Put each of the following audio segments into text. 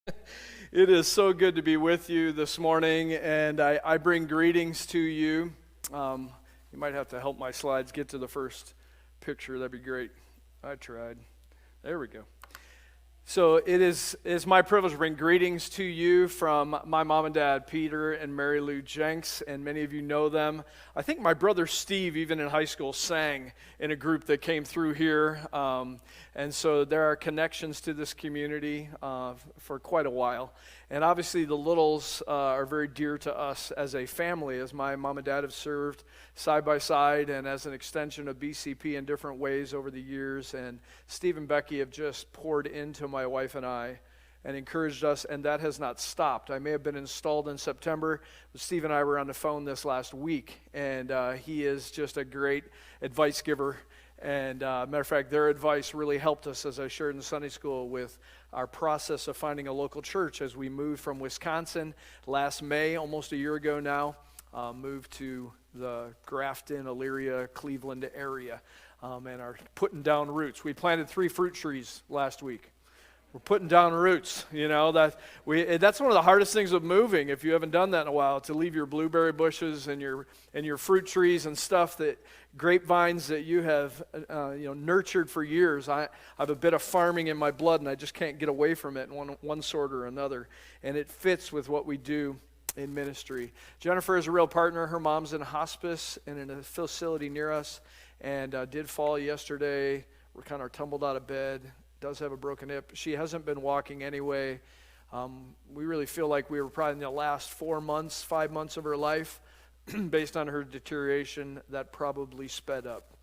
It is so good to be with you this morning, and I bring greetings to you. You might have to help my slides get to the first picture. That'd be great. I tried. There we go. So it's my privilege to bring greetings to you from my mom and dad, Peter and Mary Lou Jenks, and many of you know them. I think my brother Steve, even in high school, sang in a group that came through here, and so there are connections to this community for quite a while. And obviously the Littles are very dear to us as a family, as my mom and dad have served side by side and as an extension of BCP in different ways over the years. And Steve and Becky have just poured into my wife and I and encouraged us, and that has not stopped. I may have been installed in September, but Steve and I were on the phone this last week, and he is just a great advice giver. And matter of fact, their advice really helped us, as I shared in Sunday school, with our process of finding a local church as we moved from Wisconsin last May, almost a year ago now, moved to the Grafton, Elyria, Cleveland area, and are putting down roots. We planted 3 fruit trees last week. We're putting down roots, that's one of the hardest things of moving, if you haven't done that in a while, to leave your blueberry bushes and your fruit trees and stuff, that grapevines that you have nurtured for years. I have a bit of farming in my blood, and I just can't get away from it in one sort or another, and it fits with what we do in ministry. Jennifer is a real partner. Her mom's in hospice and in a facility near us, and did fall yesterday. We're kind of tumbled out of bed. Does have a broken hip. She hasn't been walking anyway. We really feel like we were probably in the last 5 months of her life, based on her deterioration, that probably sped up.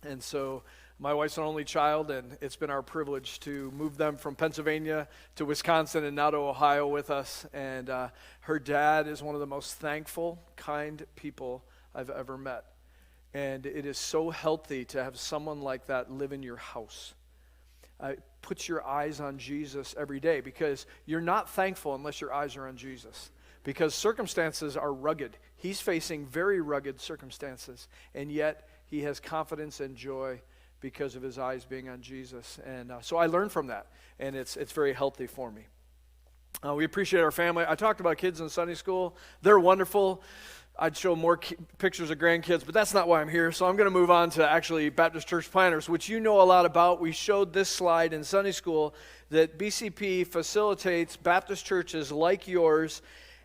And so my wife's an only child, and it's been our privilege to move them from Pennsylvania to Wisconsin and now to Ohio with us. And her dad is one of the most thankful, kind people I've ever met. And it is so healthy to have someone like that live in your house. Put your eyes on Jesus every day, because you're not thankful unless your eyes are on Jesus, because circumstances are rugged. He's facing very rugged circumstances, and yet he has confidence and joy because of his eyes being on Jesus. And so I learned from that, and it's very healthy for me. We appreciate our family. I talked about kids in Sunday school. They're wonderful. I'd show more pictures of grandkids, but that's not why I'm here. So I'm going to move on to actually Baptist church planters, which you know a lot about. We showed this slide in Sunday school that BCP facilitates Baptist churches like yours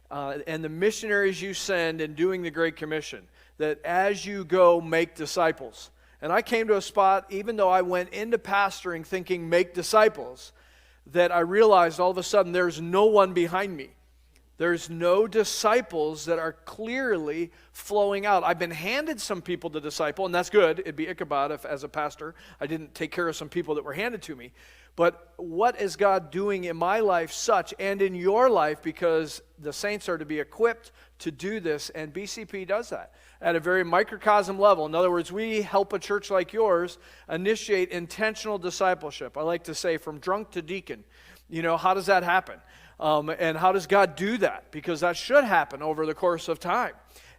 and the missionaries you send in doing the Great Commission, that as you go, make disciples. And I came to a spot, even though I went into pastoring thinking make disciples, that I realized all of a sudden there's no one behind me. There's no disciples that are clearly flowing out. I've been handed some people to disciple, and that's good. It'd be Ichabod if, as a pastor, I didn't take care of some people that were handed to me. But what is God doing in my life such, and in your life, because the saints are to be equipped to do this, and BCP does that at a very microcosm level. In other words, we help a church like yours initiate intentional discipleship. I like to say from drunk to deacon. How does that happen? And how does God do that? Because that should happen over the course of time.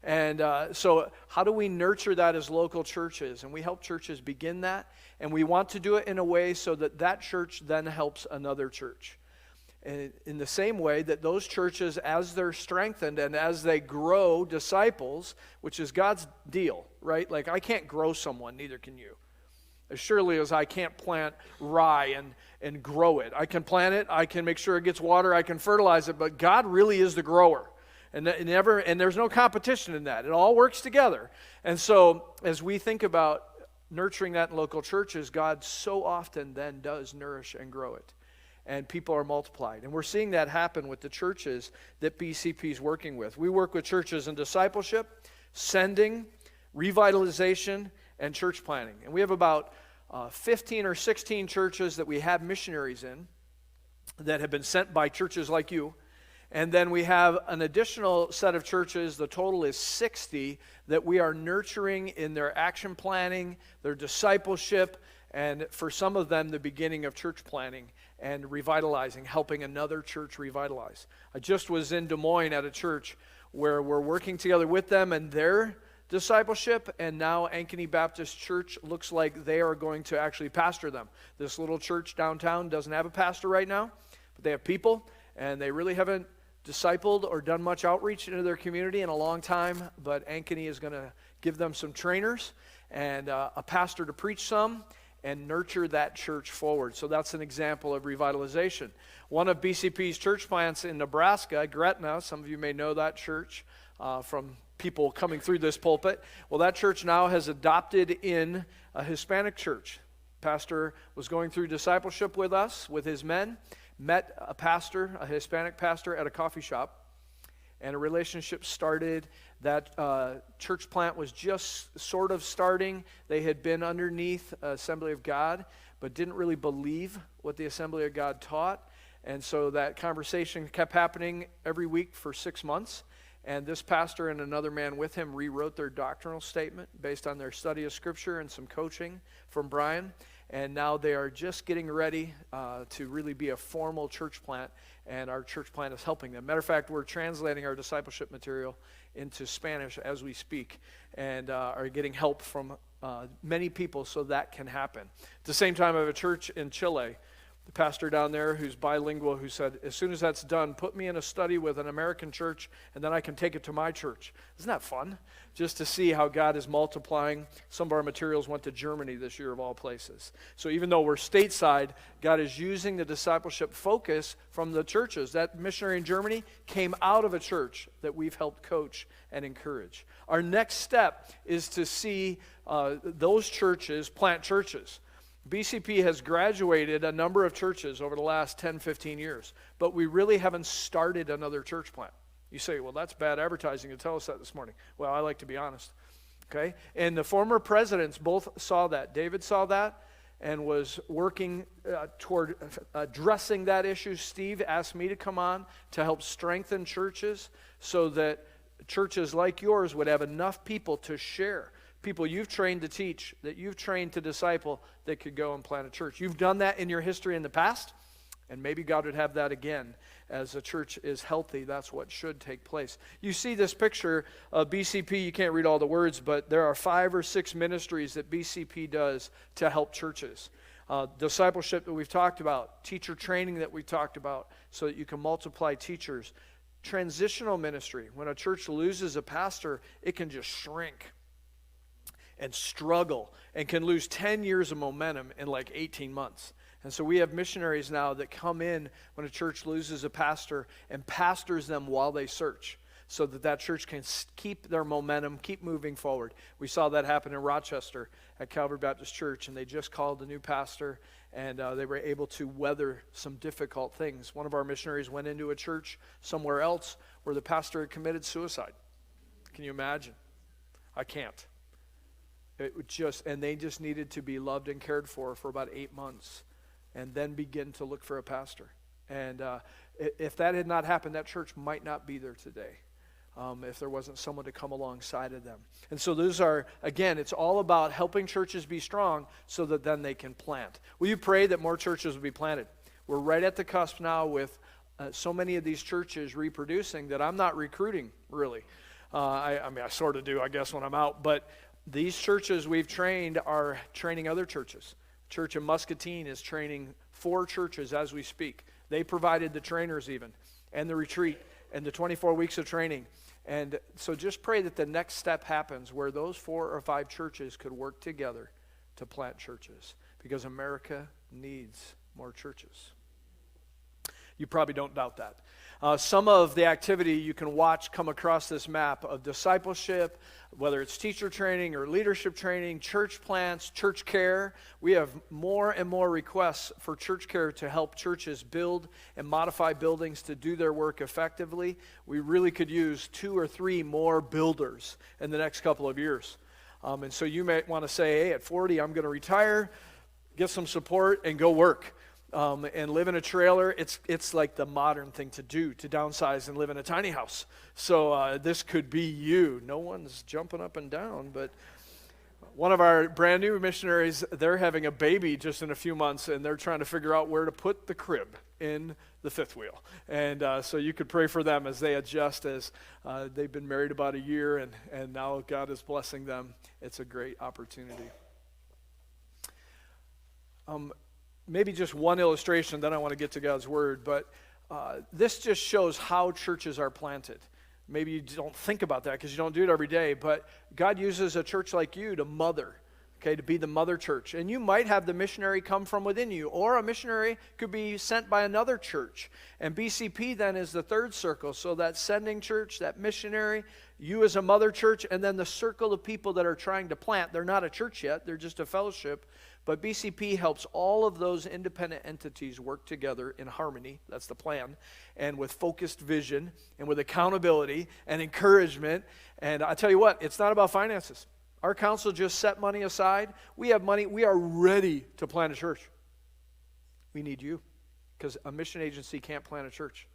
And so how do we nurture that as local churches? And we help churches begin that. And we want to do it in a way so that that church then helps another church. And in the same way that those churches, as they're strengthened and as they grow disciples, which is God's deal, right? Like, I can't grow someone, neither can you. As surely as I can't plant rye and grow it. I can plant it, I can make sure it gets water, I can fertilize it, but God really is the grower. And there's no competition in that. It all works together. And so as we think about nurturing that in local churches, God so often then does nourish and grow it. And people are multiplied. And we're seeing that happen with the churches that BCP is working with. We work with churches in discipleship, sending, revitalization, and church planting. And we have about 15 or 16 churches that we have missionaries in that have been sent by churches like you. And then we have an additional set of churches, the total is 60, that we are nurturing in their action planning, their discipleship, and for some of them, the beginning of church planning and revitalizing, helping another church revitalize. I just was in Des Moines at a church where we're working together with them and their discipleship, and now Ankeny Baptist Church looks like they are going to actually pastor them. This little church downtown doesn't have a pastor right now, They have people, and they really haven't discipled or done much outreach into their community in a long time, but Ankeny is going to give them some trainers and a pastor to preach some and nurture that church forward. So that's an example of revitalization. One of BCP's church plants in Nebraska, Gretna, some of you may know that church from people coming through this pulpit. Well, that church now has adopted in a Hispanic church. Pastor was going through discipleship with us, with his men, met a pastor, a Hispanic pastor, at a coffee shop, and a relationship started. That church plant was just sort of starting. They had been underneath Assembly of God, but didn't really believe what the Assembly of God taught. And so that conversation kept happening every week for 6 months. And this pastor and another man with him rewrote their doctrinal statement based on their study of Scripture and some coaching from Brian. And now they are just getting ready to really be a formal church plant, and our church plant is helping them. Matter of fact, we're translating our discipleship material into Spanish as we speak, and are getting help from many people so that can happen. At the same time, I have a church in Chile, the pastor down there who's bilingual, who said, as soon as that's done, put me in a study with an American church, and then I can take it to my church. Isn't that fun? Just to see how God is multiplying. Some of our materials went to Germany this year, of all places. So even though we're stateside, God is using the discipleship focus from the churches. That missionary in Germany came out of a church that we've helped coach and encourage. Our next step is to see those churches plant churches. BCP has graduated a number of churches over the last 10, 15 years, but we really haven't started another church plant. You say, well, that's bad advertising to tell us that this morning. Well, I like to be honest, okay? And the former presidents both saw that. David saw that and was working toward addressing that issue. Steve asked me to come on to help strengthen churches so that churches like yours would have enough people to share. People you've trained to teach, that you've trained to disciple, that could go and plant a church. You've done that in your history in the past, and maybe God would have that again. As a church is healthy, that's what should take place. You see this picture of BCP. You can't read all the words, but there are 5 or 6 ministries that BCP does to help churches. Discipleship that we've talked about, teacher training that we talked about, so that you can multiply teachers. Transitional ministry. When a church loses a pastor, it can just shrink and struggle and can lose 10 years of momentum in like 18 months. And so we have missionaries now that come in when a church loses a pastor and pastors them while they search so that that church can keep their momentum, keep moving forward. We saw that happen in Rochester at Calvary Baptist Church, and they just called a new pastor, and they were able to weather some difficult things. One of our missionaries went into a church somewhere else where the pastor had committed suicide. Can you imagine? I can't. And they just needed to be loved and cared for about 8 months and then begin to look for a pastor. And if that had not happened, that church might not be there today if there wasn't someone to come alongside of them. And so those are, again, it's all about helping churches be strong so that then they can plant. Will you pray that more churches will be planted? We're right at the cusp now with so many of these churches reproducing that I'm not recruiting, really. I mean, I sort of do, I guess, when I'm out, but these churches we've trained are training other churches. Church in Muscatine is training 4 churches as we speak. They provided the trainers even, and the retreat, and the 24 weeks of training. And so just pray that the next step happens where those 4 or 5 churches could work together to plant churches, because America needs more churches. You probably don't doubt that. Some of the activity you can watch come across this map of discipleship, whether it's teacher training or leadership training, church plants, church care. We have more and more requests for church care to help churches build and modify buildings to do their work effectively. We really could use 2 or 3 more builders in the next couple of years. And so you might want to say, hey, at 40, I'm going to retire, get some support, and go work. And live in a trailer. It's like the modern thing to do, to downsize and live in a tiny house. So this could be you. No one's jumping up and down, but one of our brand new missionaries, they're having a baby just in a few months, and they're trying to figure out where to put the crib in the 5th wheel. And so you could pray for them as they adjust, as they've been married about a year, and now God is blessing them. It's a great opportunity. maybe just one illustration, then I want to get to God's Word, but this just shows how churches are planted. Maybe you don't think about that because you don't do it every day, but God uses a church like you to mother, okay, to be the mother church. And you might have the missionary come from within you, or a missionary could be sent by another church. And BCP then is the third circle. So that sending church, that missionary, you as a mother church, and then the circle of people that are trying to plant. They're not a church yet, they're just a fellowship. But BCP helps all of those independent entities work together in harmony. That's the plan. And with focused vision and with accountability and encouragement. And I tell you what, it's not about finances. Our council just set money aside. We have money. We are ready to plant a church. We need you because a mission agency can't plant a church.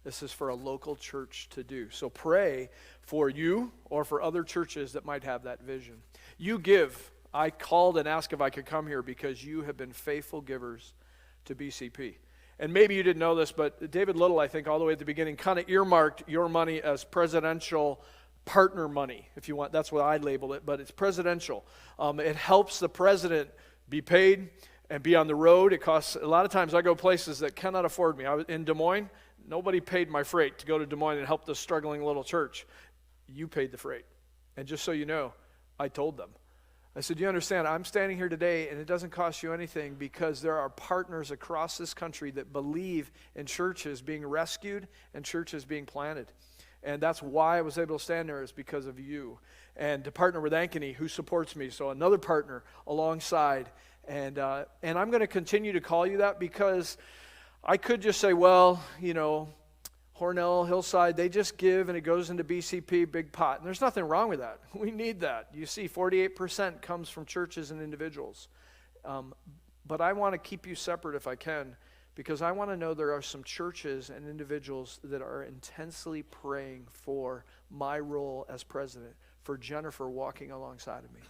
This is for a local church to do. So pray for you or for other churches that might have that vision. You give. I called and asked if I could come here because you have been faithful givers to BCP. And maybe you didn't know this, but David Little, I think, all the way at the beginning, kind of earmarked your money as presidential partner money, if you want. That's what I label it, but it's presidential. It helps the president be paid and be on the road. It costs, a lot of times I go places that cannot afford me. I was in Des Moines. Nobody paid my freight to go to Des Moines and help this struggling little church. You paid the freight. And just so you know, I told them. I said, you understand, I'm standing here today and it doesn't cost you anything because there are partners across this country that believe in churches being rescued and churches being planted. And that's why I was able to stand there, is because of you. And to partner with Ankeny, who supports me, so another partner alongside. And I'm going to continue to call you that because I could just say, well, you know, Hornell, Hillside, they just give and it goes into BCP, big pot. And there's nothing wrong with that. We need that. You see, 48% comes from churches and individuals. But I want to keep you separate if I can, because I want to know there are some churches and individuals that are intensely praying for my role as president, for Jennifer walking alongside of me.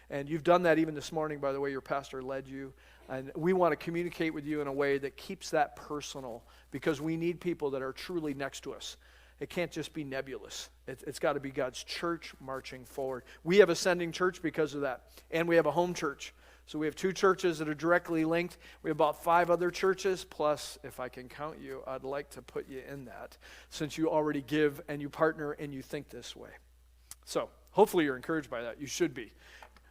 And you've done that even this morning, by the way, your pastor led you. And we want to communicate with you in a way that keeps that personal, because we need people that are truly next to us. It can't just be nebulous. It's got to be God's church marching forward. We have a sending church because of that. And we have a home church. So we have 2 churches that are directly linked. We have about 5 other churches. Plus, if I can count you, I'd like to put you in that, since you already give and you partner and you think this way. So hopefully you're encouraged by that. You should be.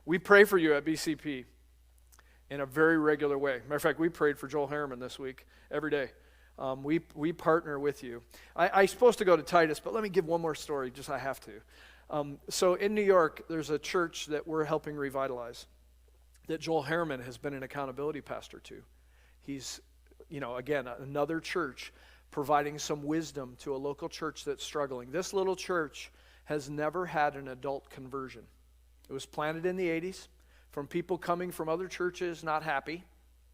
We pray for you at BCP in a very regular way. Matter of fact, we prayed for Joel Harriman this week, every day. We partner with you. I'm supposed to go to Titus, but let me give one more story, just I have to. So in New York, there's a church that we're helping revitalize, that Joel Harriman has been an accountability pastor to. He's, again, another church providing some wisdom to a local church that's struggling. This little church has never had an adult conversion. It was planted in the 80s from people coming from other churches, not happy.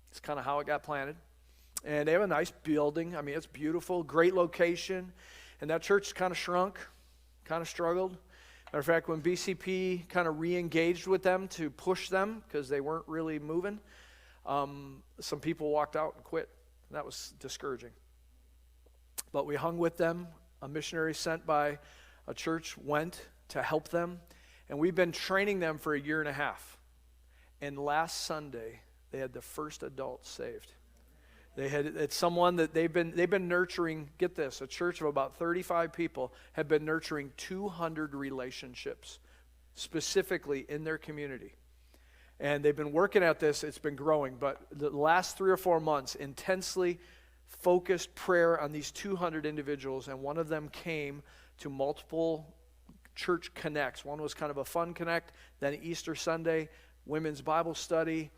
It's kind of how it got planted. And they have a nice building. I mean, it's beautiful, great location. And that church kind of shrunk, kind of struggled. Matter of fact, when BCP kind of re-engaged with them to push them because they weren't really moving, some people walked out and quit. That was discouraging. But we hung with them. A missionary sent by a church went to help them. And we've been training them for 1.5 years. And last Sunday, they had the first adult saved. It's someone that they've been nurturing. Get this, a church of about 35 people have been nurturing 200 relationships, specifically in their community. And they've been working at this. It's been growing. But the last 3 or 4 months, intensely focused prayer on these 200 individuals. And one of them came to multiple church connects. One was kind of a fun connect, then Easter Sunday, women's Bible study,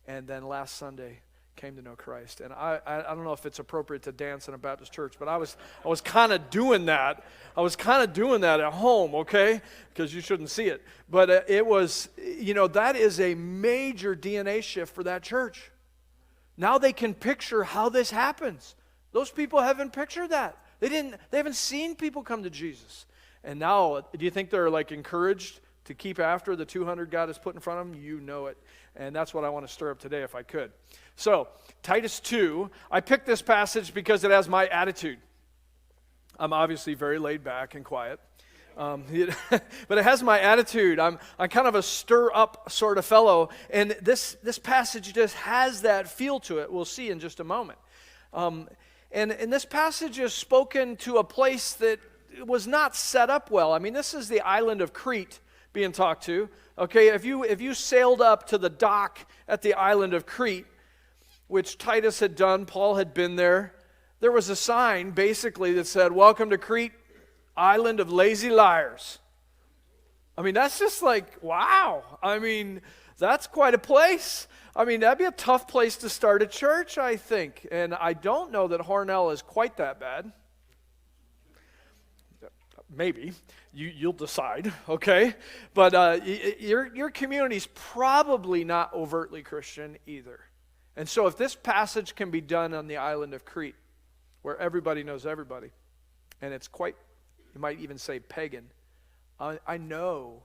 and then last Sunday came to know Christ. And I don't know if it's appropriate to dance in a Baptist church, but I was kind of doing that. I was kind of doing that at home, okay? Because you shouldn't see it. But it was, that is a major DNA shift for that church. Now they can picture how this happens. Those people haven't pictured that. They haven't seen people come to Jesus. And now, do you think they're encouraged to keep after the 200 God has put in front of them? You know it. And that's what I want to stir up today if I could. So, Titus 2, I picked this passage because it has my attitude. I'm obviously very laid back and quiet. But it has my attitude. I'm kind of a stir-up sort of fellow, and this passage just has that feel to it. We'll see in just a moment. And this passage is spoken to a place that was not set up well. I mean, this is the island of Crete being talked to. Okay, if you sailed up to the dock at the island of Crete, which Titus had done, Paul had been there, there was a sign basically that said, "Welcome to Crete, island of lazy liars." I mean, that's just like, wow. I mean, that's quite a place. I mean, that'd be a tough place to start a church, I think. And I don't know that Hornell is quite that bad. Maybe. You'll decide, okay? But your community's probably not overtly Christian either. And so if this passage can be done on the island of Crete, where everybody knows everybody, and it's quite, you might even say pagan, I know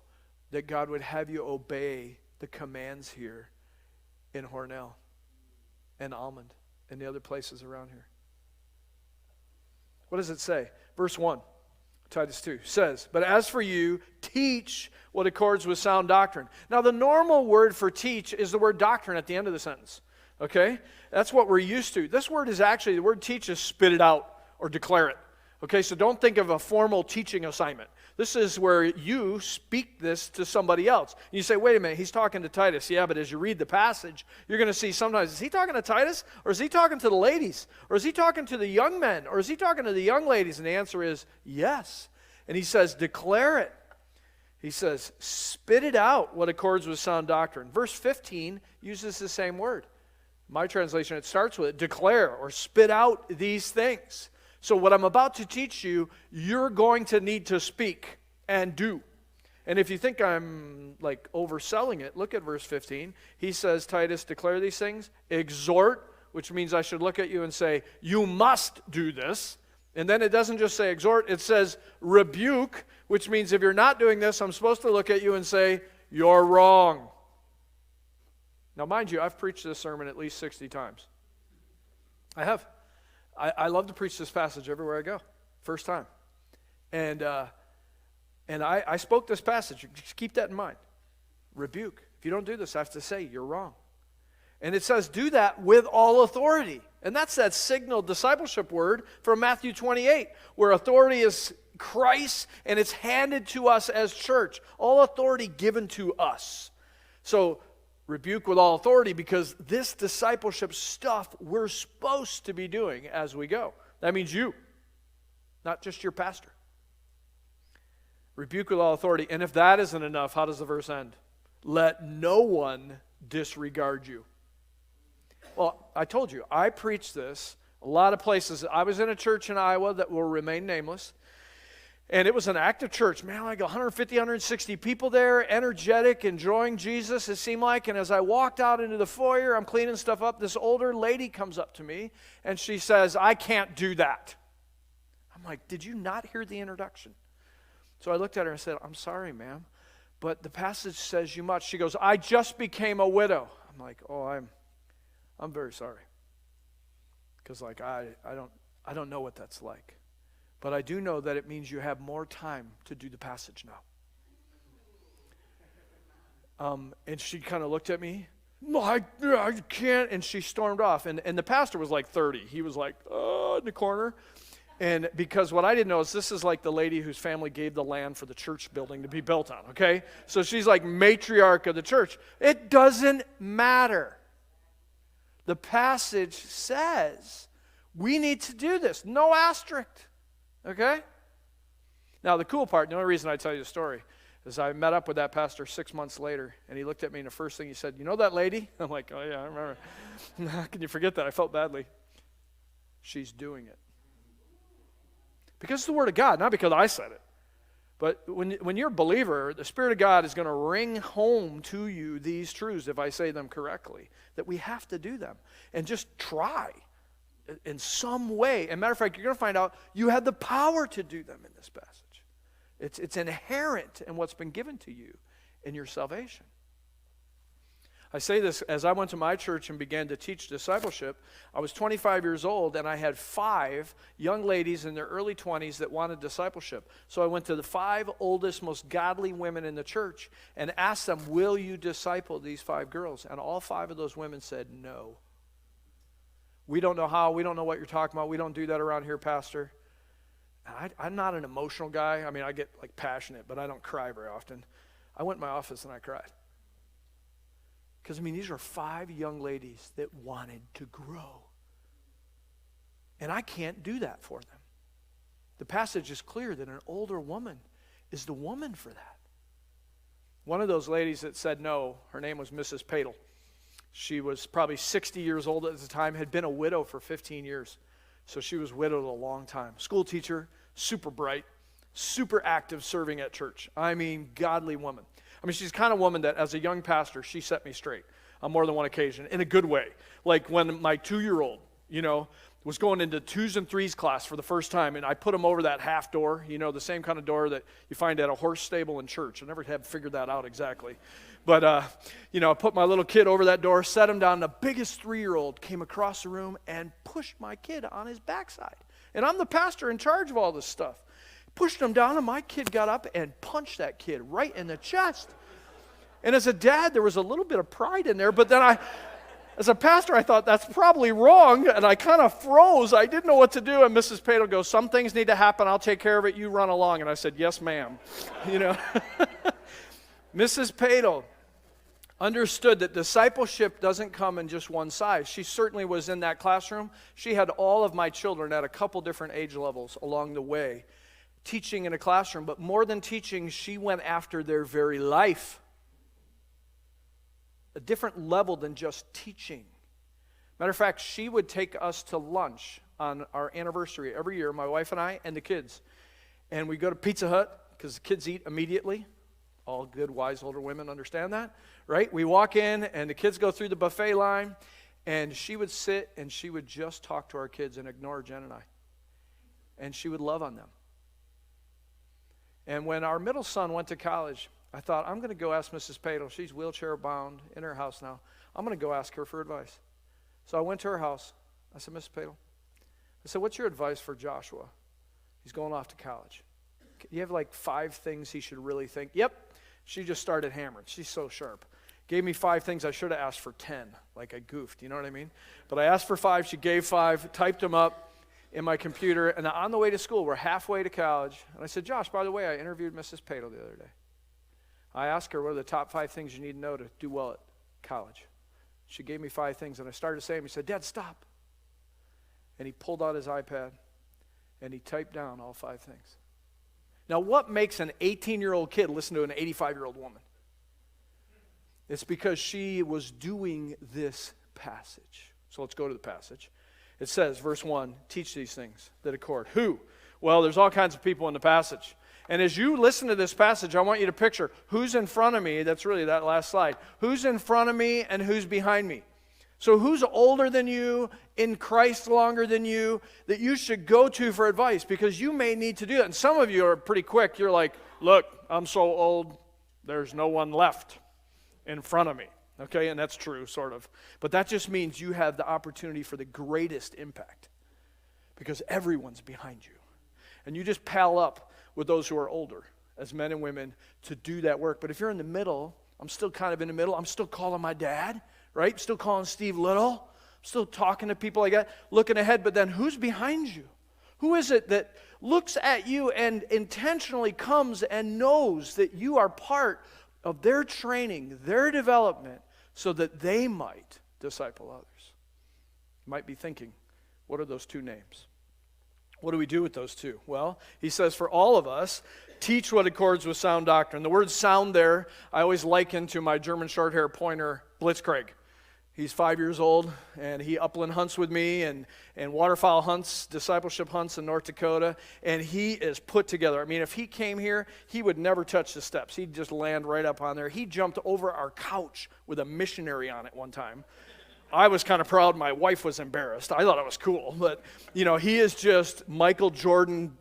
that God would have you obey the commands here in Hornell and Almond and the other places around here. What does it say? Verse 1, Titus 2 says, "But as for you, teach what accords with sound doctrine." Now the normal word for teach is the word doctrine at the end of the sentence. Okay? That's what we're used to. This word is actually, the word teach is spit it out or declare it. Okay, so don't think of a formal teaching assignment. This is where you speak this to somebody else. You say, wait a minute, he's talking to Titus. Yeah, but as you read the passage, you're going to see sometimes, is he talking to Titus? Or is he talking to the ladies? Or is he talking to the young men? Or is he talking to the young ladies? And the answer is yes. And he says, declare it. He says, spit it out, what accords with sound doctrine. Verse 15 uses the same word. My translation, it starts with declare or spit out these things. So what I'm about to teach you, you're going to need to speak and do. And if you think I'm like overselling it, look at verse 15. He says, Titus, declare these things. Exhort, which means I should look at you and say, you must do this. And then it doesn't just say exhort, it says rebuke, which means if you're not doing this, I'm supposed to look at you and say, you're wrong. Now mind you, I've preached this sermon at least 60 times. I have. I love to preach this passage everywhere I go. First time. And I spoke this passage. Just keep that in mind. Rebuke. If you don't do this, I have to say you're wrong. And it says do that with all authority. And that's that signal discipleship word from Matthew 28, where authority is Christ and it's handed to us as church. All authority given to us. So rebuke with all authority, because this discipleship stuff we're supposed to be doing as we go. That means you, not just your pastor. Rebuke with all authority. And if that isn't enough, how does the verse end? Let no one disregard you. Well, I told you, I preached this a lot of places. I was in a church in Iowa that will remain nameless. And it was an active church, man, like 150, 160 people there, energetic, enjoying Jesus, it seemed like. And as I walked out into the foyer, I'm cleaning stuff up, this older lady comes up to me, and she says, I can't do that. I'm like, did you not hear the introduction? So I looked at her and said, I'm sorry, ma'am, but the passage says you must. She goes, I just became a widow. I'm like, oh, I'm very sorry. Because like, I don't know what that's like. But I do know that it means you have more time to do the passage now. And she kind of looked at me. No, I can't. And she stormed off. And the pastor was like 30. He was like, oh, in the corner. And because what I didn't know is this is like the lady whose family gave the land for the church building to be built on, okay? So she's like matriarch of the church. It doesn't matter. The passage says we need to do this. No asterisk. Okay? Now, the cool part, the only reason I tell you the story is I met up with that pastor 6 months later, and he looked at me, and the first thing he said, you know that lady? I'm like, oh, yeah, I remember. How can you forget that? I felt badly. She's doing it. Because it's the Word of God, not because I said it. But when you're a believer, the Spirit of God is going to ring home to you these truths, if I say them correctly, that we have to do them. And just try. In some way. As a matter of fact, you're going to find out you have the power to do them in this passage. It's inherent in what's been given to you in your salvation. I say this as I went to my church and began to teach discipleship. I was 25 years old, and I had 5 young ladies in their early 20s that wanted discipleship. So I went to the 5 oldest, most godly women in the church and asked them, will you disciple these 5 girls? And all 5 of those women said no. We don't know how. We don't know what you're talking about. We don't do that around here, Pastor. I'm not an emotional guy. I mean, I get like passionate, but I don't cry very often. I went in my office and I cried. Because, I mean, these are 5 young ladies that wanted to grow. And I can't do that for them. The passage is clear that an older woman is the woman for that. One of those ladies that said no, her name was Mrs. Padel. She was probably 60 years old at the time, had been a widow for 15 years. So she was widowed a long time. School teacher, super bright, super active serving at church. I mean, godly woman. I mean, she's the kind of woman that as a young pastor, she set me straight on more than one occasion in a good way. Like when my 2-year-old, was going into 2s and 3s class for the first time, and I put him over that half door, the same kind of door that you find at a horse stable in church. I never have figured that out exactly. But, I put my little kid over that door, set him down, and the biggest 3-year-old came across the room and pushed my kid on his backside. And I'm the pastor in charge of all this stuff. Pushed him down, and my kid got up and punched that kid right in the chest. And as a dad, there was a little bit of pride in there, but then as a pastor, I thought, that's probably wrong, and I kind of froze. I didn't know what to do, and Mrs. Padel goes, some things need to happen. I'll take care of it. You run along. And I said, yes, ma'am. Mrs. Padel understood that discipleship doesn't come in just one size. She certainly was in that classroom. She had all of my children at a couple different age levels along the way, teaching in a classroom. But more than teaching, she went after their very life. A different level than just teaching. Matter of fact, she would take us to lunch on our anniversary every year, my wife and I and the kids. And we go to Pizza Hut because the kids eat immediately. All good, wise, older women understand that, right? We walk in and the kids go through the buffet line, and she would sit and she would just talk to our kids and ignore Jen and I. And she would love on them. And when our middle son went to college, I thought, I'm going to go ask Mrs. Padel. She's wheelchair bound in her house now. I'm going to go ask her for advice. So I went to her house. I said, Mrs. Padel, I said, what's your advice for Joshua? He's going off to college. You have like 5 things he should really think. Yep. She just started hammering. She's so sharp. Gave me 5 things. I should have asked for 10. Like I goofed, you know what I mean? But I asked for 5. She gave 5, typed them up in my computer. And on the way to school, we're halfway to college. And I said, Josh, by the way, I interviewed Mrs. Padel the other day. I asked her, what are the top 5 things you need to know to do well at college? She gave me 5 things, and I started saying, he said, Dad, stop. And he pulled out his iPad, and he typed down all 5 things. Now, what makes an 18-year-old kid listen to an 85-year-old woman? It's because she was doing this passage. So let's go to the passage. It says, verse 1, teach these things that accord. Who? Well, there's all kinds of people in the passage. And as you listen to this passage, I want you to picture who's in front of me. That's really that last slide. Who's in front of me and who's behind me? So who's older than you, in Christ longer than you, that you should go to for advice, because you may need to do that. And some of you are pretty quick. You're like, look, I'm so old, there's no one left in front of me. Okay, and that's true, sort of. But that just means you have the opportunity for the greatest impact, because everyone's behind you. And you just pal up with those who are older as men and women to do that work. But if you're in the middle, I'm still kind of in the middle. I'm still calling my dad, right? Still calling Steve Little. I'm still talking to people like that, looking ahead. But then who's behind you? Who is it that looks at you and intentionally comes and knows that you are part of their training, their development, so that they might disciple others? You might be thinking, what are those 2 names? What do we do with those 2? Well, he says for all of us, teach what accords with sound doctrine. The word sound there, I always liken to my German short-hair pointer, Blitzkrieg. He's 5 years old, and he upland hunts with me and waterfowl hunts, discipleship hunts in North Dakota, and he is put together. I mean, if he came here, he would never touch the steps. He'd just land right up on there. He jumped over our couch with a missionary on it one time. I was kind of proud. My wife was embarrassed. I thought it was cool. But, he is just Michael Jordan,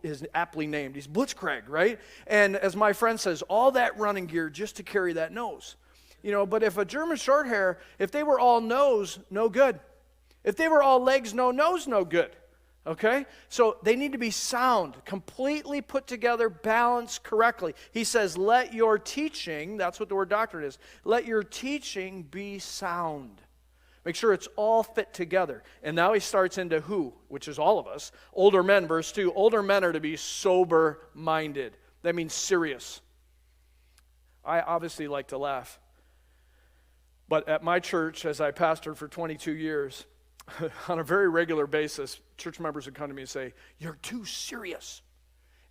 is aptly named. He's Blitzkrieg, right? And as my friend says, all that running gear just to carry that nose. but if a German short hair, if they were all nose, no good. If they were all legs, no nose, no good. Okay? So they need to be sound, completely put together, balanced correctly. He says, let your teaching, that's what the word doctrine is, let your teaching be sound. Make sure it's all fit together. And now he starts into who, which is all of us. Older men, verse 2. Older men are to be sober-minded. That means serious. I obviously like to laugh. But at my church, as I pastored for 22 years, on a very regular basis, church members would come to me and say, you're too serious.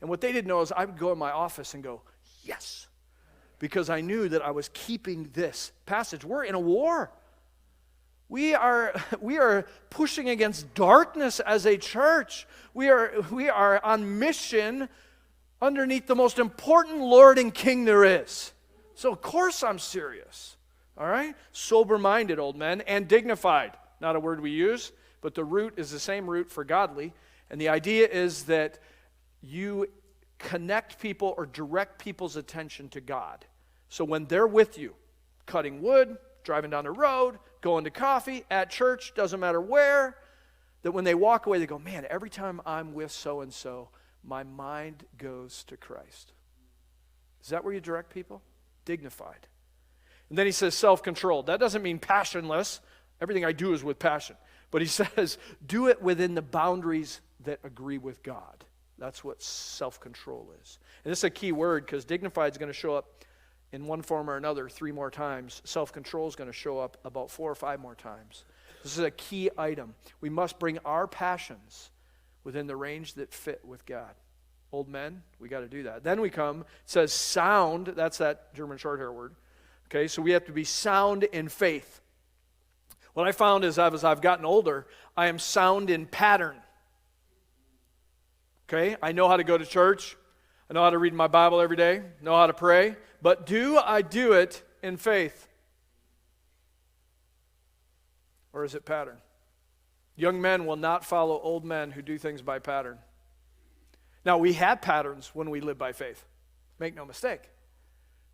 And what they didn't know is I would go in my office and go, yes. Because I knew that I was keeping this passage. We're in a war. We are pushing against darkness as a church. We are on mission underneath the most important Lord and King there is. So of course I'm serious. All right? Sober-minded, old men, and dignified. Not a word we use, but the root is the same root for godly. And the idea is that you connect people or direct people's attention to God. So when they're with you, cutting wood, driving down the road, going to coffee, at church, doesn't matter where, that when they walk away, they go, man, every time I'm with so-and-so, my mind goes to Christ. Is that where you direct people? Dignified. And then he says self-controlled. That doesn't mean passionless. Everything I do is with passion. But he says, do it within the boundaries that agree with God. That's what self-control is. And this is a key word because dignified is going to show up in one form or another 3 more times. Self-control is going to show up about 4 or 5 more times. This is a key item. We must bring our passions within the range that fit with God. Old men, we got to do that. Then we come, it says sound, that's that German short hair word. Okay, so we have to be sound in faith. What I found is as I've gotten older, I am sound in pattern. Okay, I know how to go to church. I know how to read my Bible every day, know how to pray, but do I do it in faith? Or is it pattern? Young men will not follow old men who do things by pattern. Now, we have patterns when we live by faith. Make no mistake.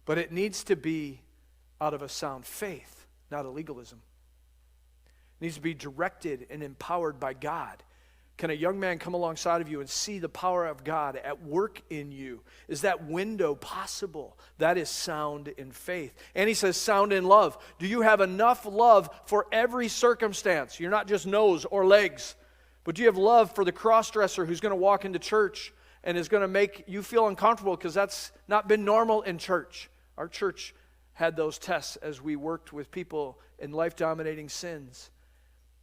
But it needs to be out of a sound faith, not a legalism. It needs to be directed and empowered by God. Can a young man come alongside of you and see the power of God at work in you? Is that window possible? That is sound in faith. And he says sound in love. Do you have enough love for every circumstance? You're not just nose or legs, but do you have love for the cross-dresser who's going to walk into church and is going to make you feel uncomfortable because that's not been normal in church? Our church had those tests as we worked with people in life-dominating sins.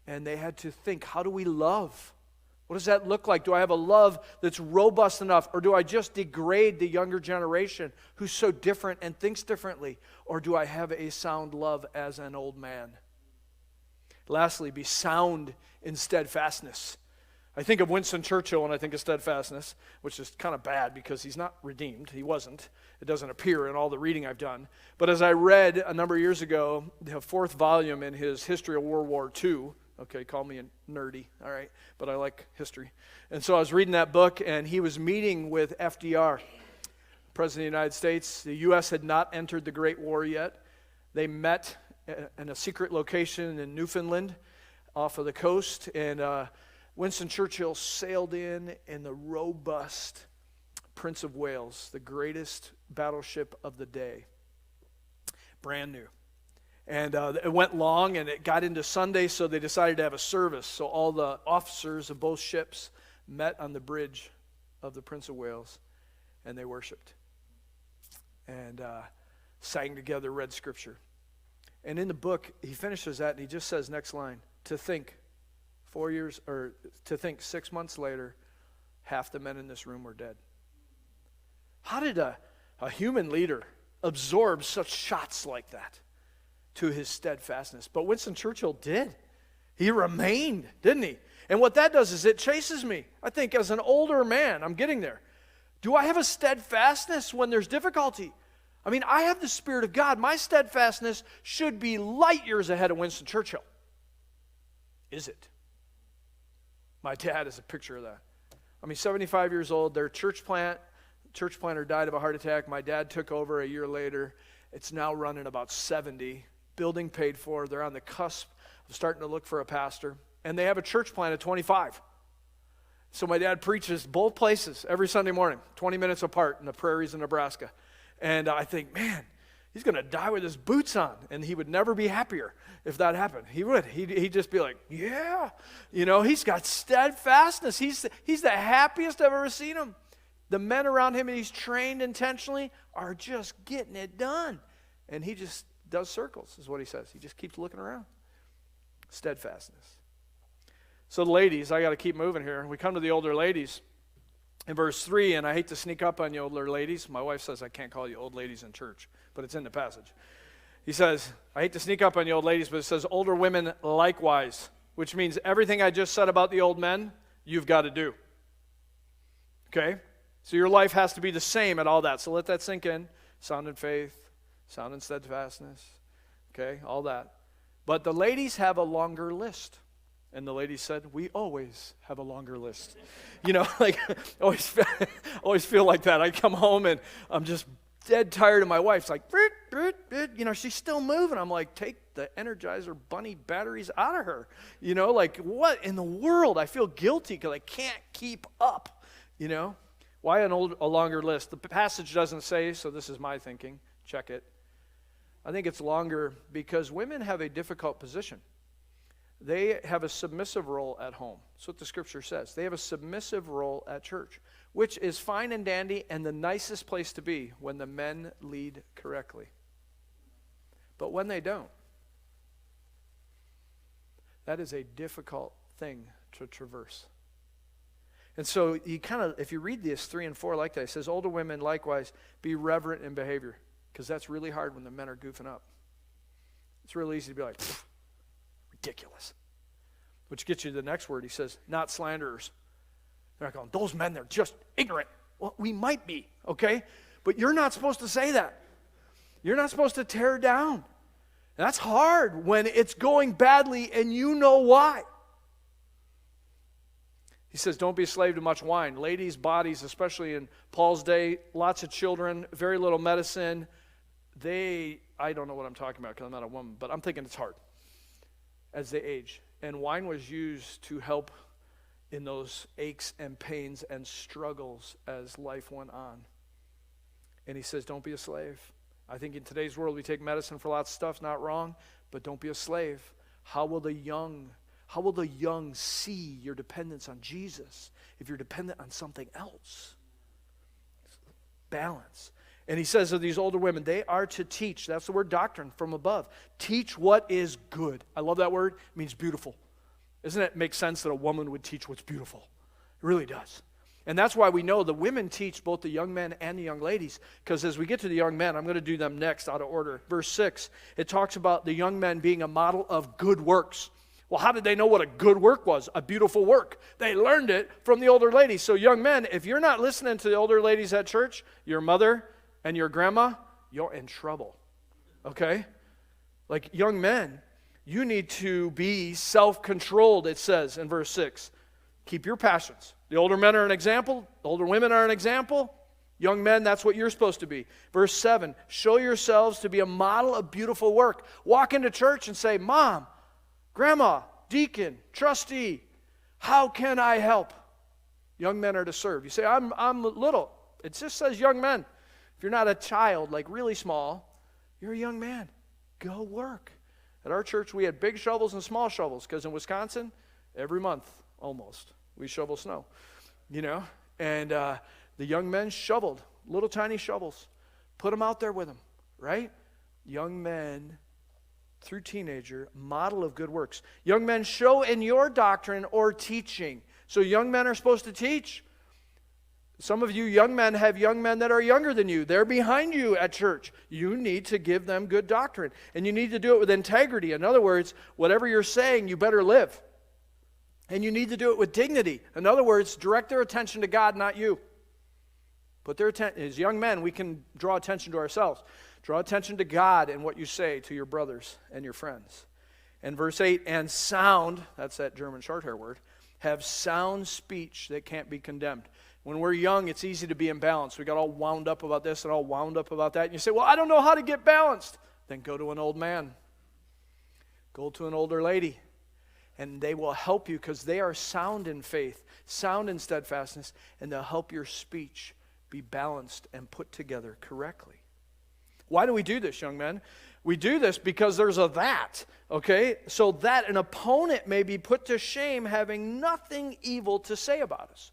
And they had to think, how do we love? What does that look like? Do I have a love that's robust enough? Or do I just degrade the younger generation who's so different and thinks differently? Or do I have a sound love as an old man? Lastly, be sound in steadfastness. I think of Winston Churchill when I think of steadfastness, which is kind of bad because he's not redeemed. He wasn't. It doesn't appear in all the reading I've done. But as I read a number of years ago, the 4th volume in his History of World War II, okay, call me a nerdy, all right, but I like history. And so I was reading that book, and he was meeting with FDR, President of the United States. The U.S. had not entered the Great War yet. They met in a secret location in Newfoundland off of the coast, and Winston Churchill sailed in the robust Prince of Wales, the greatest battleship of the day, brand new. And it went long, and it got into Sunday, so they decided to have a service. So all the officers of both ships met on the bridge of the Prince of Wales, and they worshiped and sang together, read Scripture. And in the book, he finishes that, and he just says, next line, to think 6 months later, half the men in this room were dead. How did a human leader absorb such shots like that to his steadfastness? But Winston Churchill did. He remained, didn't he? And what that does is it chases me. I think as an older man, I'm getting there. Do I have a steadfastness when there's difficulty? I mean, I have the Spirit of God. My steadfastness should be light years ahead of Winston Churchill. Is it? My dad is a picture of that. I mean, 75 years old, their church planter died of a heart attack. My dad took over a year later, It's now running about 70. Building paid for. They're on the cusp of starting to look for a pastor. And they have a church plant at 25. So my dad preaches both places every Sunday morning, 20 minutes apart in the prairies of Nebraska. And I think, man, he's going to die with his boots on. And he would never be happier if that happened. He would. He'd just be like, yeah. He's got steadfastness. He's the happiest I've ever seen him. The men around him, and he's trained intentionally, are just getting it done. And he just does circles, is what he says. He just keeps looking around. Steadfastness. So the ladies, I got to keep moving here. We come to the older ladies in verse 3, and I hate to sneak up on you older ladies. My wife says I can't call you old ladies in church, but it's in the passage. He says, I hate to sneak up on you old ladies, but it says older women likewise, which means everything I just said about the old men, you've got to do. Okay? So your life has to be the same at all that. So let that sink in. Sound in faith, sound in steadfastness, okay, all that. But the ladies have a longer list. And the lady said, we always have a longer list. Like, always feel like that. I come home and I'm just dead tired, and my wife's like, she's still moving. I'm like, take the Energizer Bunny batteries out of her. Like, what in the world? I feel guilty because I can't keep up. Why a longer list? The passage doesn't say, so this is my thinking. Check it. I think it's longer because women have a difficult position. They have a submissive role at home. That's what the scripture says. They have a submissive role at church, which is fine and dandy and the nicest place to be when the men lead correctly. But when they don't, that is a difficult thing to traverse. And so if you read this 3 and 4 like that, it says, older women likewise be reverent in behavior, because that's really hard when the men are goofing up. It's real easy to be like, ridiculous. Which gets you to the next word. He says, not slanderers. They're not going, those men, they're just ignorant. Well, we might be, okay? But you're not supposed to say that. You're not supposed to tear down. And that's hard when it's going badly and you know why. He says, don't be a slave to much wine. Ladies' bodies, especially in Paul's day, lots of children, very little medicine. I don't know what I'm talking about because I'm not a woman, but I'm thinking it's hard as they age. And wine was used to help in those aches and pains and struggles as life went on. And he says, don't be a slave. I think in today's world we take medicine for lots of stuff, not wrong, but don't be a slave. How will the young see your dependence on Jesus if you're dependent on something else? Balance. And he says of these older women, they are to teach. That's the word doctrine from above. Teach what is good. I love that word. It means beautiful. Doesn't it make sense that a woman would teach what's beautiful? It really does. And that's why we know the women teach both the young men and the young ladies. Because as we get to the young men, I'm going to do them next out of order. Verse 6, it talks about the young men being a model of good works. Well, how did they know what a good work was? A beautiful work. They learned it from the older ladies. So young men, if you're not listening to the older ladies at church, your mother and your grandma, you're in trouble, okay? Like young men, you need to be self-controlled, it says in verse 6. Keep your passions. The older men are an example. The older women are an example. Young men, that's what you're supposed to be. Verse 7, show yourselves to be a model of beautiful work. Walk into church and say, Mom, Grandma, deacon, trustee, how can I help? Young men are to serve. You say, I'm little. It just says young men. If you're not a child, like really small, you're a young man. Go work. At our church, we had big shovels and small shovels, because in Wisconsin, every month, almost, we shovel snow, And the young men shoveled, little tiny shovels. Put them out there with them, right? Young men, through teenager, model of good works. Young men, show in your doctrine or teaching. So young men are supposed to teach. Some of you young men have young men that are younger than you. They're behind you at church. You need to give them good doctrine. And you need to do it with integrity. In other words, whatever you're saying, you better live. And you need to do it with dignity. In other words, direct their attention to God, not you. Put their attention. As young men, we can draw attention to ourselves. Draw attention to God and what you say to your brothers and your friends. And verse 8, and sound, that's that German short hair word, have sound speech that can't be condemned. When we're young, it's easy to be imbalanced. We got all wound up about this and all wound up about that. And you say, well, I don't know how to get balanced. Then go to an old man. Go to an older lady. And they will help you because they are sound in faith, sound in steadfastness, and they'll help your speech be balanced and put together correctly. Why do we do this, young men? We do this because there's a that, okay? So that an opponent may be put to shame having nothing evil to say about us.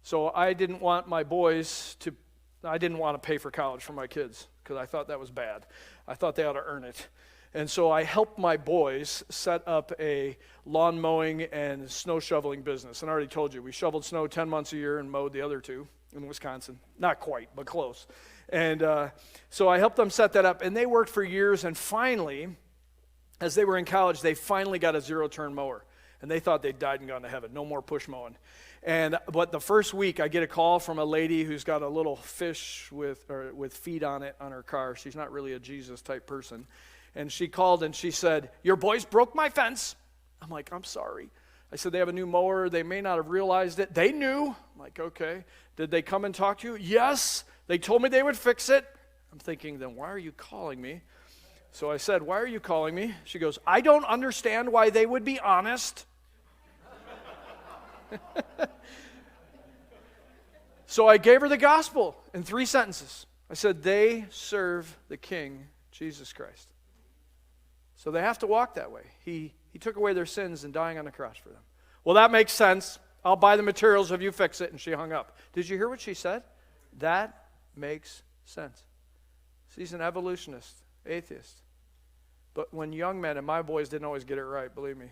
So I didn't want to pay for college for my kids because I thought that was bad. I thought they ought to earn it. And so I helped my boys set up a lawn mowing and snow shoveling business. And I already told you, we shoveled snow 10 months a year and mowed the other 2 in Wisconsin. Not quite, but close. And so I helped them set that up. And they worked for years. And finally, as they were in college, they finally got a zero-turn mower. And they thought they'd died and gone to heaven. No more push mowing. But the first week, I get a call from a lady who's got a little fish with feet on it on her car. She's not really a Jesus-type person. And she called and she said, your boys broke my fence. I'm like, I'm sorry. I said, they have a new mower. They may not have realized it. They knew. I'm like, okay. Did they come and talk to you? Yes. They told me they would fix it. I'm thinking, then why are you calling me? So I said, why are you calling me? She goes, I don't understand why they would be honest. So I gave her the gospel in 3 sentences. I said, they serve the King, Jesus Christ. So they have to walk that way. He took away their sins in dying on the cross for them. Well, that makes sense. I'll buy the materials if you fix it. And she hung up. Did you hear what she said? That makes sense. She's an evolutionist, atheist. But when young men, and my boys didn't always get it right, believe me,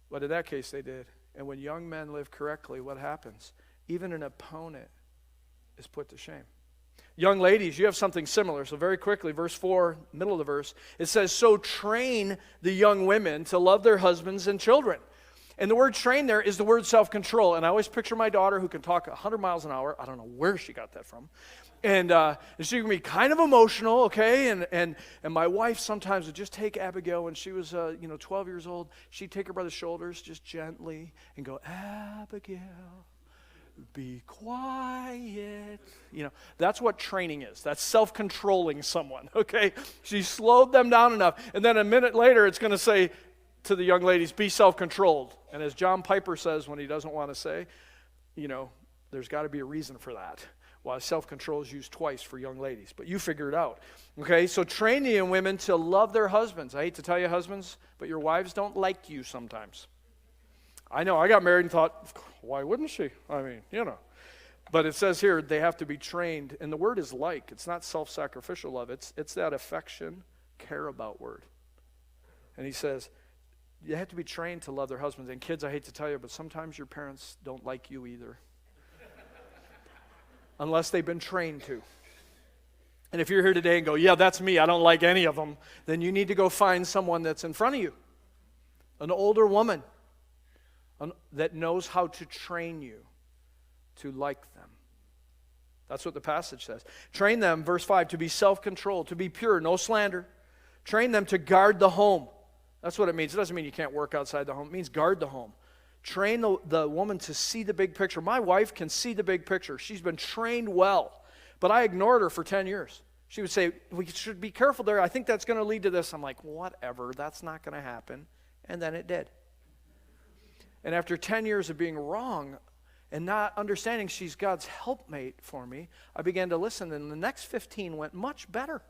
but in that case they did. And when young men live correctly, what happens? Even an opponent is put to shame. Young ladies, you have something similar. So very quickly, verse 4, middle of the verse, it says, so train the young women to love their husbands and children. And the word train there is the word self-control. And I always picture my daughter who can talk 100 miles an hour. I don't know where she got that from. And she can be kind of emotional, okay? And my wife sometimes would just take Abigail when she was 12 years old. She'd take her by the shoulders just gently and go, Abigail, be quiet. That's what training is. That's self-controlling someone, okay? She slowed them down enough. And then a minute later, it's going to say to the young ladies, be self-controlled. And as John Piper says when he doesn't want to say, there's got to be a reason for that. Why self-control is used twice for young ladies. But you figure it out, okay? So train the young women to love their husbands. I hate to tell you, husbands, but your wives don't like you sometimes. I know, I got married and thought, why wouldn't she? I mean, But it says here they have to be trained, and the word is like. It's not self-sacrificial love. It's that affection, care about word. And he says, you have to be trained to love their husbands. And kids, I hate to tell you, but sometimes your parents don't like you either. Unless they've been trained to. And if you're here today and go, yeah, that's me, I don't like any of them, then you need to go find someone that's in front of you. An older woman that knows how to train you to like them. That's what the passage says. Train them, verse 5, to be self-controlled, to be pure, no slander. Train them to guard the home. That's what it means. It doesn't mean you can't work outside the home. It means guard the home. Train the woman to see the big picture. My wife can see the big picture. She's been trained well. But I ignored her for 10 years. She would say, we should be careful there. I think that's going to lead to this. I'm like, whatever. That's not going to happen. And then it did. And after 10 years of being wrong and not understanding she's God's helpmate for me, I began to listen. And the next 15 went much better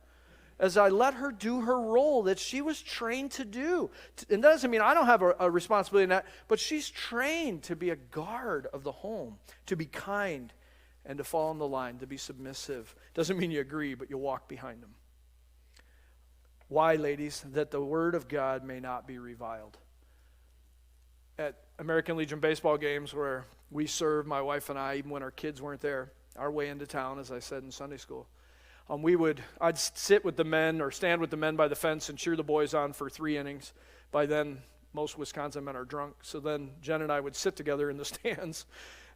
as I let her do her role that she was trained to do. And that doesn't mean I don't have a responsibility in that, but she's trained to be a guard of the home, to be kind and to fall in the line, to be submissive. Doesn't mean you agree, but you walk behind them. Why, ladies? That the word of God may not be reviled. At American Legion baseball games where we served, my wife and I, even when our kids weren't there, our way into town, as I said in Sunday school, I'd sit with the men or stand with the men by the fence and cheer the boys on for 3 innings. By then, most Wisconsin men are drunk. So then Jen and I would sit together in the stands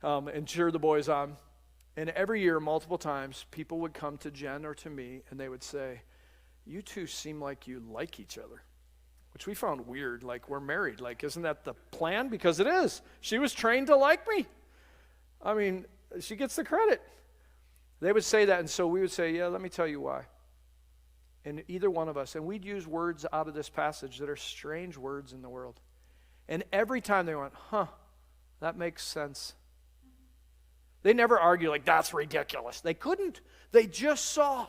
and cheer the boys on. And every year, multiple times, people would come to Jen or to me and they would say, you two seem like you like each other. which we found weird. Like, we're married. Like, isn't that the plan? Because it is. She was trained to like me. I mean, she gets the credit. They would say that, and so we would say, yeah, let me tell you why. And either one of us, and we'd use words out of this passage that are strange words in the world. And every time they went, that makes sense. They never argue like, that's ridiculous. They couldn't. They just saw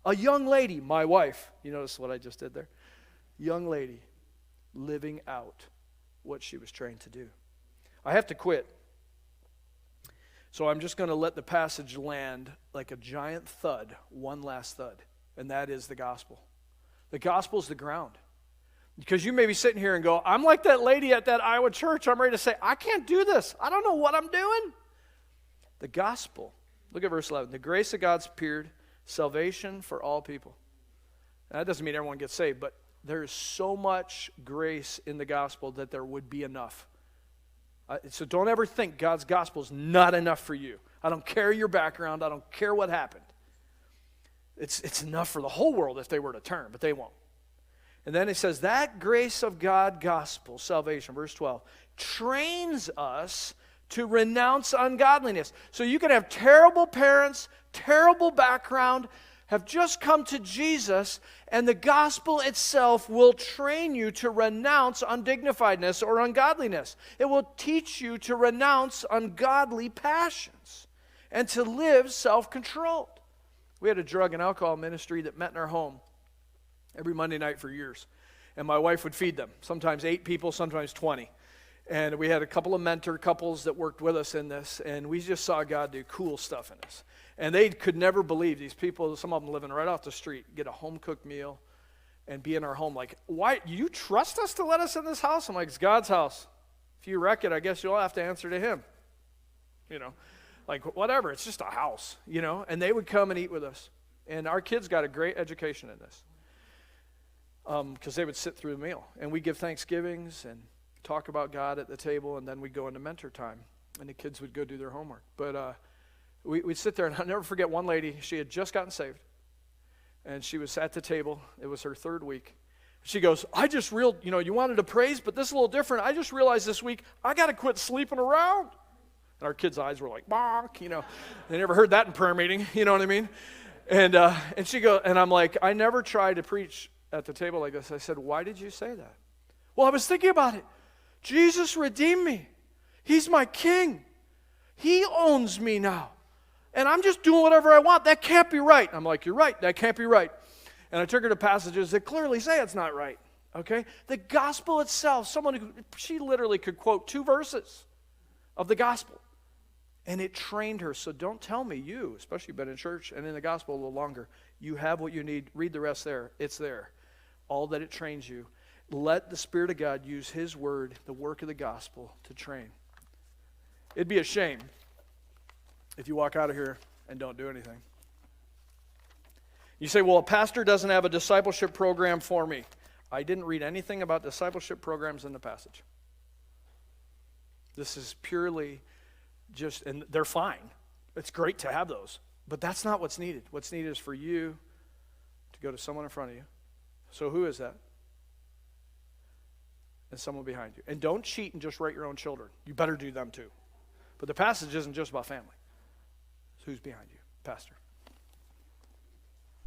a young lady, my wife, you notice what I just did there? Young lady living out what she was trained to do. I have to quit. So I'm just going to let the passage land like a giant thud, one last thud, and that is the gospel. The gospel is the ground. Because you may be sitting here and go, I'm like that lady at that Iowa church. I'm ready to say, I can't do this. I don't know what I'm doing. The gospel. Look at verse 11. The grace of God's appeared, salvation for all people. Now, that doesn't mean everyone gets saved, but there is so much grace in the gospel that there would be enough. So don't ever think God's gospel is not enough for you. I don't care your background. I don't care what happened. It's enough for the whole world if they were to turn, but they won't. And then it says, that grace of God gospel, salvation, verse 12, trains us to renounce ungodliness. So you can have terrible parents, terrible background, have just come to Jesus, and the gospel itself will train you to renounce undignifiedness or ungodliness. It will teach you to renounce ungodly passions and to live self-controlled. We had a drug and alcohol ministry that met in our home every Monday night for years. And my wife would feed them, sometimes 8 people, sometimes 20. And we had a couple of mentor couples that worked with us in this, and we just saw God do cool stuff in this. And they could never believe these people, some of them living right off the street, get a home-cooked meal and be in our home. Like, why, you trust us to let us in this house? I'm like, it's God's house. If you wreck it, I guess you'll have to answer to him. You know, like, whatever, it's just a house, you know. And they would come and eat with us. And our kids got a great education in this. Because they would sit through the meal. And we'd give Thanksgivings and talk about God at the table, and then we'd go into mentor time. And the kids would go do their homework. But we'd sit there, and I'll never forget one lady. She had just gotten saved. And she was at the table. It was her 3rd week. She goes, you wanted to praise, but this is a little different. I just realized this week, I got to quit sleeping around. And our kids' eyes were like, bonk, you know. They never heard that in prayer meeting, you know what I mean? And she goes, and I'm like, I never tried to preach at the table like this. I said, why did you say that? Well, I was thinking about it. Jesus redeemed me. He's my king. He owns me now. And I'm just doing whatever I want. That can't be right. I'm like, you're right. That can't be right. And I took her to passages that clearly say it's not right. Okay? The gospel itself, she literally could quote 2 verses of the gospel. And it trained her. So don't tell me you, especially been in church and in the gospel a little longer, you have what you need. Read the rest there. It's there. All that it trains you. Let the Spirit of God use His word, the work of the gospel, to train. It'd be a shame if you walk out of here and don't do anything. You say, well, a pastor doesn't have a discipleship program for me. I didn't read anything about discipleship programs in the passage. This is purely just, and they're fine. It's great to have those. But that's not what's needed. What's needed is for you to go to someone in front of you. So who is that? And someone behind you. And don't cheat and just write your own children. You better do them too. But the passage isn't just about family. It's who's behind you? Pastor.